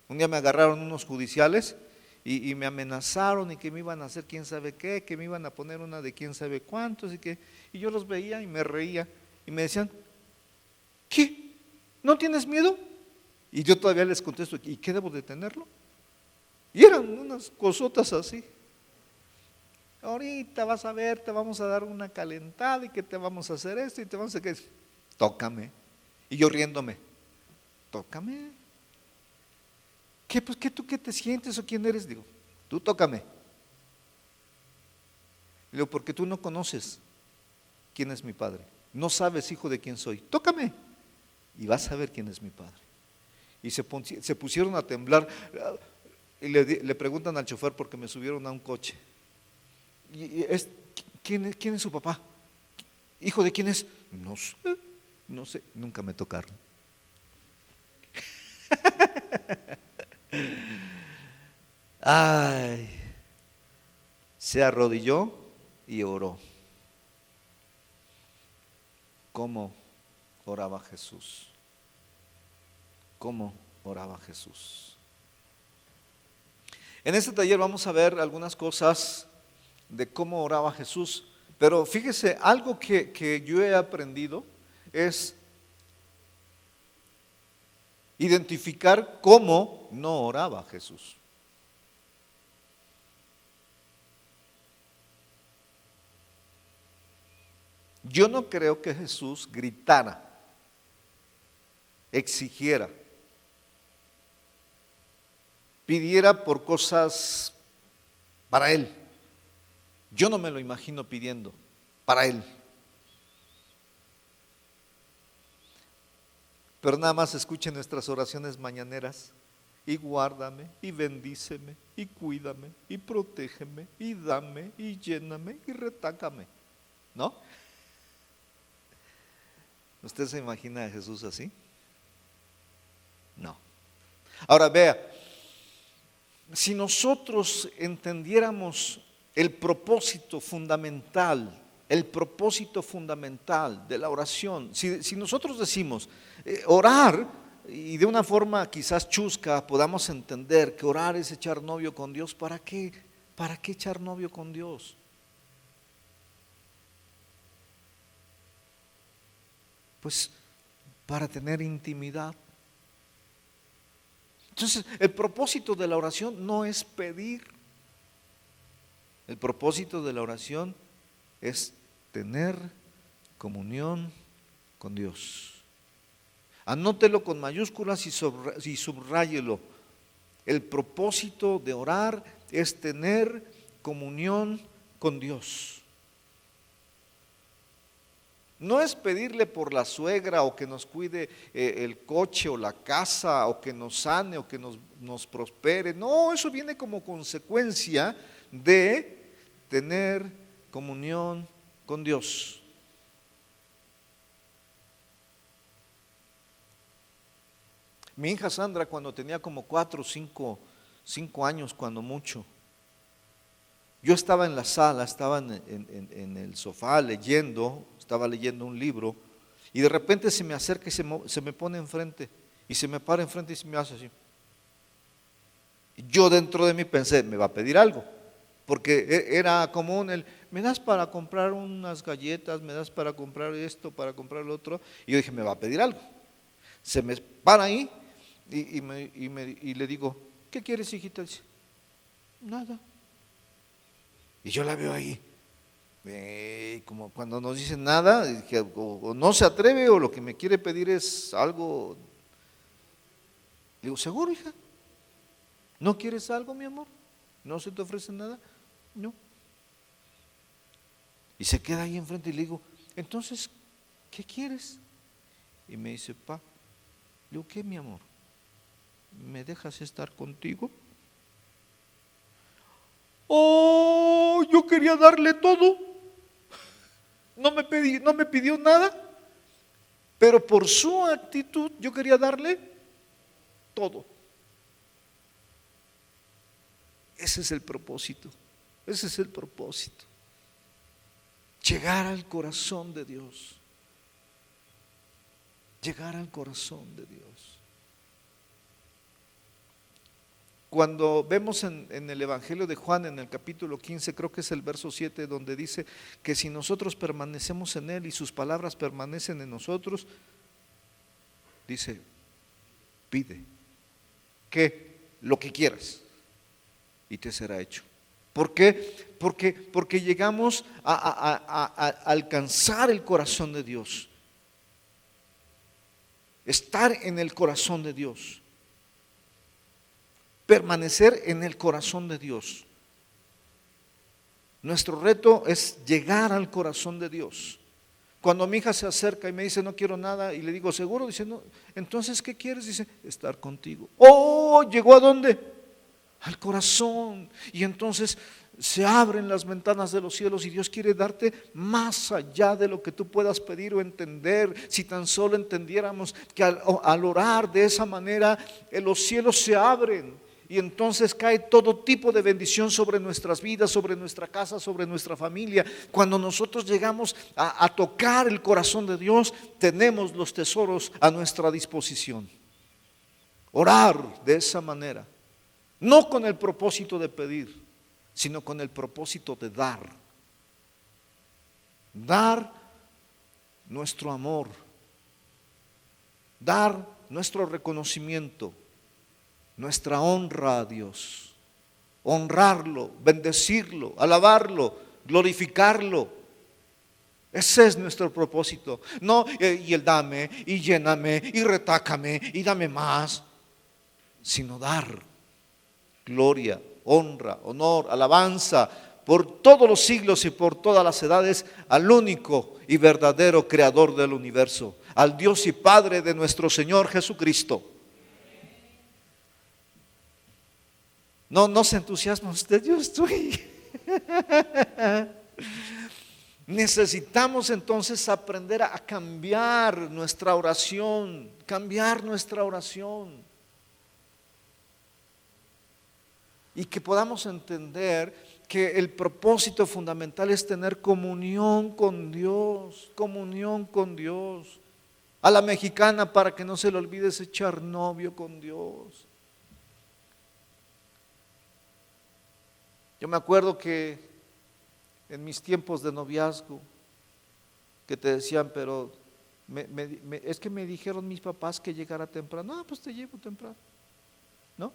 Un día me agarraron unos judiciales y me amenazaron y que me iban a hacer quién sabe qué, que me iban a poner una de quién sabe cuántos y yo los veía y me reía y me decían, ¿qué? ¿No tienes miedo? Y yo todavía les contesto, ¿y qué debo de tenerlo? Y eran unas cosotas así. Ahorita vas a ver, te vamos a dar una calentada y que te vamos a hacer esto y te vamos a hacer, tócame. Y yo riéndome, tócame. ¿Qué, pues, tú qué te sientes o quién eres? Digo, tú tócame. Digo, porque tú no conoces quién es mi padre. No sabes, hijo, de quién soy. Tócame y vas a ver quién es mi padre. Y se pusieron a temblar y le preguntan al chofer porque me subieron a un coche. ¿Quién es su papá? ¿Hijo de quién es? No sé, nunca me tocaron. Ay, se arrodilló y oró. ¿Cómo oraba Jesús? ¿Cómo oraba Jesús? En este taller vamos a ver algunas cosas de cómo oraba Jesús, pero fíjese, algo que yo he aprendido es identificar cómo no oraba Jesús. Yo no creo que Jesús gritara, exigiera, pidiera por cosas para Él. Yo no me lo imagino pidiendo para Él. Pero nada más escuchen nuestras oraciones mañaneras. Y guárdame, y bendíceme, y cuídame, y protégeme, y dame, y lléname, y retácame. ¿No? ¿Usted se imagina a Jesús así? No. Ahora vea, si nosotros entendiéramos el propósito fundamental de la oración, si nosotros decimos orar, y de una forma quizás chusca podamos entender que orar es echar novio con Dios, ¿para qué? ¿Para qué echar novio con Dios? Pues para tener intimidad. Entonces, el propósito de la oración no es pedir. El propósito de la oración es tener comunión con Dios. Anótelo con mayúsculas y subráyelo. El propósito de orar es tener comunión con Dios. No es pedirle por la suegra o que nos cuide el coche o la casa o que nos sane o que nos prospere. No, eso viene como consecuencia de tener comunión con Dios. Mi hija Sandra, cuando tenía como 4 o 5 años, cuando mucho, yo estaba en la sala, estaba en el sofá leyendo, estaba leyendo un libro y de repente se me acerca y se me pone enfrente y se me para enfrente y se me hace así. Yo dentro de mí pensé, me va a pedir algo, porque era común me das para comprar unas galletas, me das para comprar esto, para comprar lo otro, y yo dije, me va a pedir algo. Se me para ahí y le digo, ¿qué quieres, hijita? Dice, nada. Y yo la veo ahí, como cuando nos dicen nada, que o no se atreve o lo que me quiere pedir es algo. Le digo, ¿seguro, hija? ¿No quieres algo, mi amor? ¿No se te ofrece nada? No. Y se queda ahí enfrente y le digo, entonces, ¿qué quieres? Y me dice, pa, Le digo, ¿qué, mi amor? ¿Me dejas estar contigo? Oh, yo quería darle todo. No me pidió nada, pero por su actitud yo quería darle todo. Ese es el propósito. Ese es el propósito. Llegar al corazón de Dios. Llegar al corazón de Dios. Cuando vemos en el Evangelio de Juan, en el capítulo 15, creo que es el verso 7, donde dice que si nosotros permanecemos en Él y sus palabras permanecen en nosotros, dice, pide, ¿qué? Lo que quieras y te será hecho. ¿Por qué? Porque llegamos a alcanzar el corazón de Dios. Estar en el corazón de Dios. Permanecer en el corazón de Dios. Nuestro reto es llegar al corazón de Dios. Cuando mi hija se acerca y me dice no quiero nada y le digo seguro, dice no, entonces ¿qué quieres? Dice estar contigo. Oh, ¿llegó a dónde? Al corazón. Y entonces se abren las ventanas de los cielos y Dios quiere darte más allá de lo que tú puedas pedir o entender. Si tan solo entendiéramos que al orar de esa manera los cielos se abren y entonces cae todo tipo de bendición sobre nuestras vidas, sobre nuestra casa, sobre nuestra familia. Cuando nosotros llegamos a tocar el corazón de Dios, tenemos los tesoros a nuestra disposición. Orar de esa manera, no con el propósito de pedir, sino con el propósito de dar. Dar nuestro amor, dar nuestro reconocimiento, nuestra honra a Dios, honrarlo, bendecirlo, alabarlo, glorificarlo. Ese es nuestro propósito. No, y el dame, y lléname, y retácame, y dame más, sino dar gloria, honra, honor, alabanza por todos los siglos y por todas las edades al único y verdadero creador del universo, al Dios y Padre de nuestro Señor Jesucristo. No se entusiasma usted, yo estoy. Necesitamos entonces aprender a cambiar nuestra oración, y que podamos entender que el propósito fundamental es tener comunión con Dios, A la mexicana, para que no se le olvide, es echar novio con Dios. Yo me acuerdo que en mis tiempos de noviazgo, que te decían, pero es que me dijeron mis papás que llegara temprano. Ah, pues te llevo temprano, ¿no?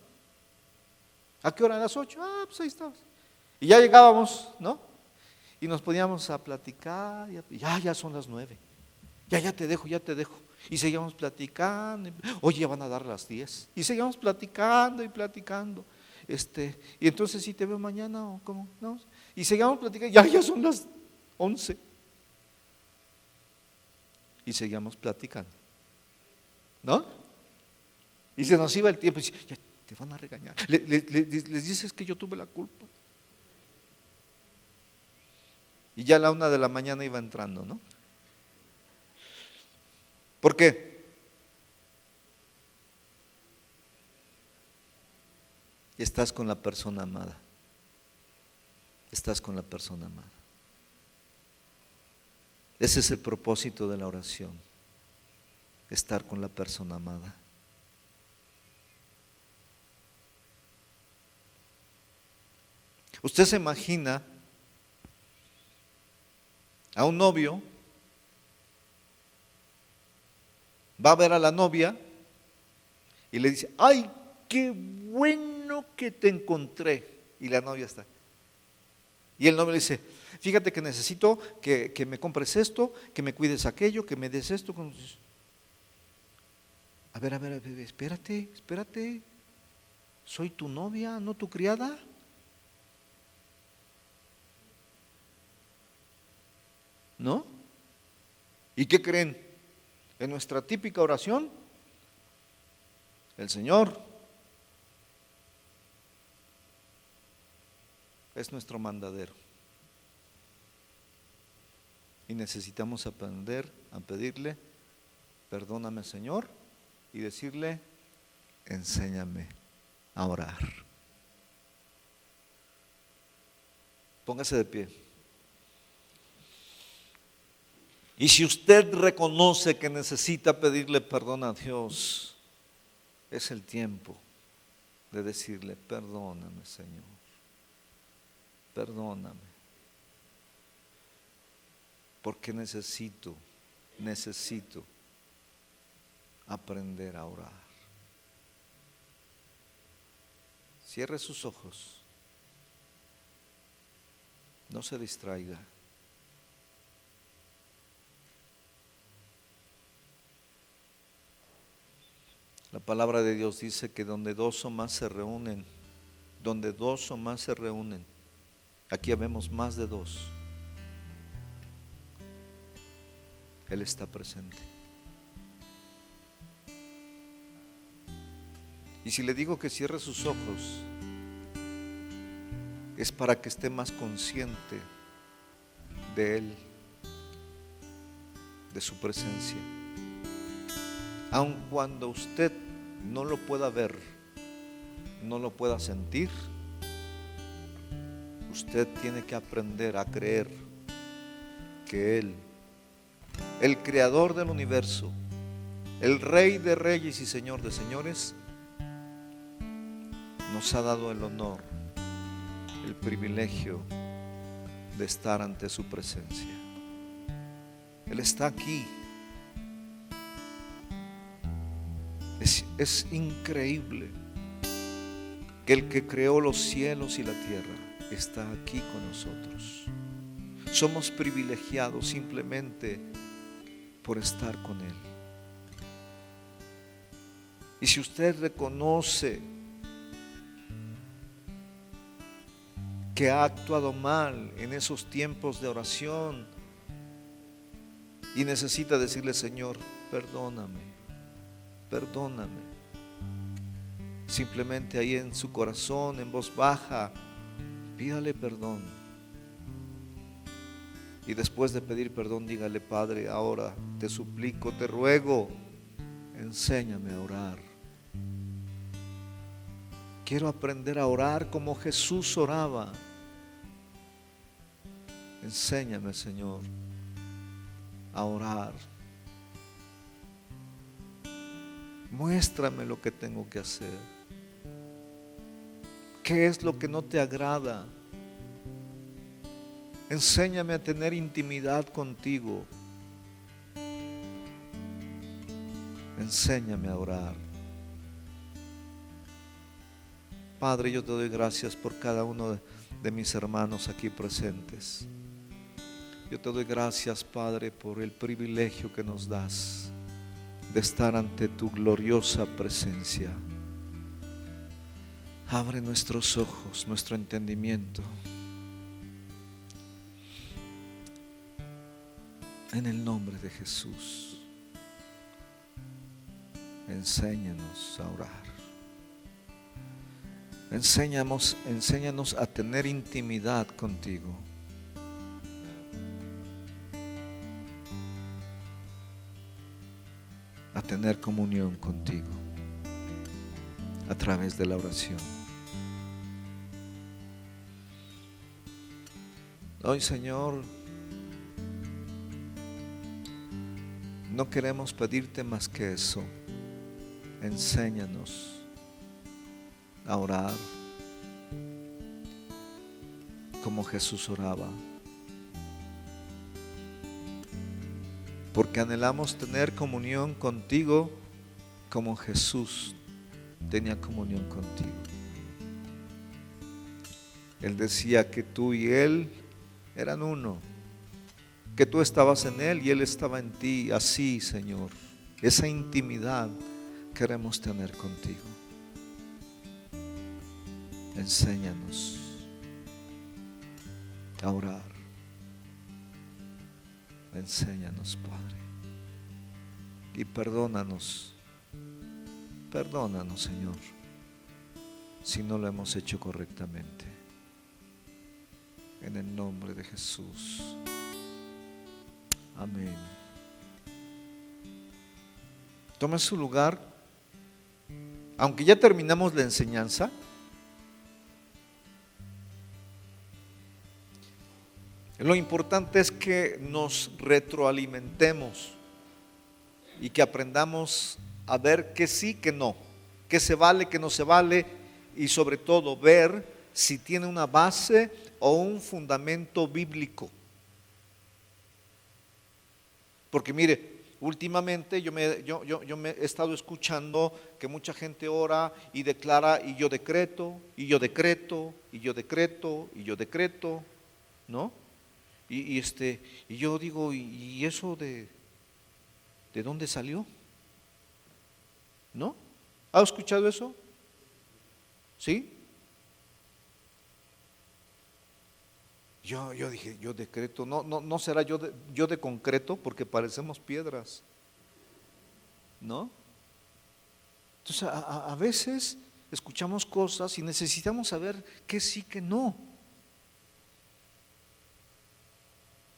¿A qué hora? A las 8. Ah, pues ahí estabas. Y ya llegábamos, ¿no? Y nos poníamos a platicar, ya son las 9. Ya te dejo. Y seguíamos platicando. Oye, ya van a dar las 10. Y seguíamos platicando y platicando. Y entonces si te veo mañana o cómo, ¿no? Y seguíamos platicando, ya son las 11. Y seguíamos platicando, ¿no? Y se nos iba el tiempo y dice, ya te van a regañar. Les dices que yo tuve la culpa. Y ya a la 1 de la mañana iba entrando, ¿no? ¿Por qué? Estás con la persona amada. Estás con la persona amada. Ese es el propósito de la oración. Estar con la persona amada. Usted se imagina a un novio, va a ver a la novia y le dice, ay, qué bueno que te encontré. Y la novia está. Y el novio le dice, fíjate que necesito que me compres esto, que me cuides aquello, que me des esto. A ver, espérate. Soy tu novia, no tu criada. ¿No? ¿Y qué creen? En nuestra típica oración El Señor es nuestro mandadero. Y necesitamos aprender a pedirle, perdóname Señor, y decirle, enséñame a orar. Póngase de pie. Y si usted reconoce que necesita pedirle perdón a Dios, es el tiempo de decirle, perdóname Señor, perdóname. Porque necesito aprender a orar. Cierre sus ojos. No se distraiga. La palabra de Dios dice que donde dos o más se reúnen, aquí habemos más de dos, Él está presente. Y si le digo que cierre sus ojos, es para que esté más consciente de Él, de su presencia. Aun cuando usted no lo pueda ver, no lo pueda sentir, usted tiene que aprender a creer que Él, el creador del universo, el Rey de reyes y Señor de señores, nos ha dado el honor, el privilegio de estar ante su presencia. Él está aquí. Es increíble que el que creó los cielos y la tierra está aquí con nosotros. Somos privilegiados simplemente por estar con Él. Y si usted reconoce que ha actuado mal en esos tiempos de oración y necesita decirle, Señor, perdóname, simplemente ahí en su corazón, en voz baja, pídale perdón. Y después de pedir perdón, dígale, Padre, ahora te suplico, te ruego, enséñame a orar. Quiero aprender a orar como Jesús oraba. Enséñame, Señor, a orar. Muéstrame lo que tengo que hacer. ¿Qué es lo que no te agrada? Enséñame a tener intimidad contigo. Enséñame a orar. Padre, yo te doy gracias por cada uno de mis hermanos aquí presentes. Yo te doy gracias, Padre, por el privilegio que nos das de estar ante tu gloriosa presencia. Abre nuestros ojos, nuestro entendimiento. En el nombre de Jesús, enséñanos a orar. Enséñanos a tener intimidad contigo. A tener comunión contigo a través de la oración. Hoy, Señor, no queremos pedirte más que eso. Enséñanos a orar como Jesús oraba. Porque anhelamos tener comunión contigo como Jesús tenía comunión contigo. Él decía que tú y Él eran uno, que tú estabas en Él y Él estaba en ti. Así, Señor, esa intimidad queremos tener contigo. Enséñanos a orar. Enséñanos, Padre. Y perdónanos Perdónanos, Señor, si no lo hemos hecho correctamente. En el nombre de Jesús. Amén. Tome su lugar. Aunque ya terminamos la enseñanza, lo importante es que nos retroalimentemos y que aprendamos a ver que sí, que no, que se vale, que no se vale, y sobre todo ver si tiene una base o un fundamento bíblico. Porque mire, últimamente yo me he estado escuchando que mucha gente ora y declara, y yo decreto, y yo decreto, y yo decreto, y yo decreto, ¿no? Y yo digo, ¿y eso de dónde salió? ¿No? ¿Ha escuchado eso? ¿Sí? Yo dije, yo decreto, no será yo de concreto, porque parecemos piedras, ¿no? Entonces a veces escuchamos cosas y necesitamos saber qué sí, qué no.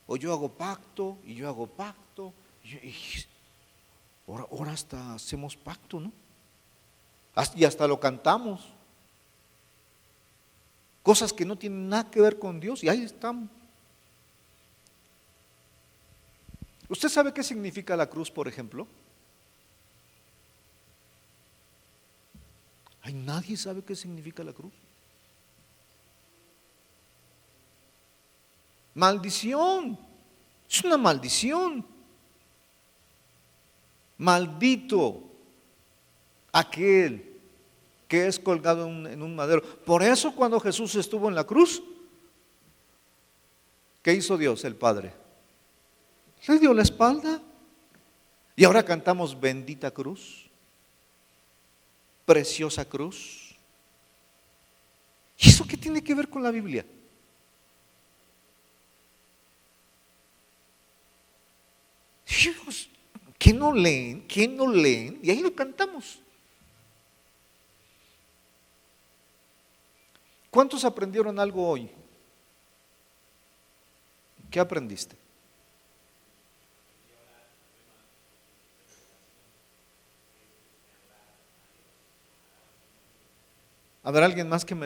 O yo hago pacto, y yo hago pacto, y ahora hasta hacemos pacto, ¿no? Y hasta lo cantamos. Cosas que no tienen nada que ver con Dios, y ahí estamos. ¿Usted sabe qué significa la cruz, por ejemplo? Ay, nadie sabe qué significa la cruz. Maldición. Es una maldición. Maldito aquel que es colgado en un madero. Por eso cuando Jesús estuvo en la cruz, ¿qué hizo Dios, el Padre? Le dio la espalda. Y ahora cantamos bendita cruz, preciosa cruz. ¿Y eso qué tiene que ver con la Biblia? Dios, ¿qué no leen? ¿Qué no leen? Y ahí lo cantamos. ¿Cuántos aprendieron algo hoy? ¿Qué aprendiste? A ver, alguien más que me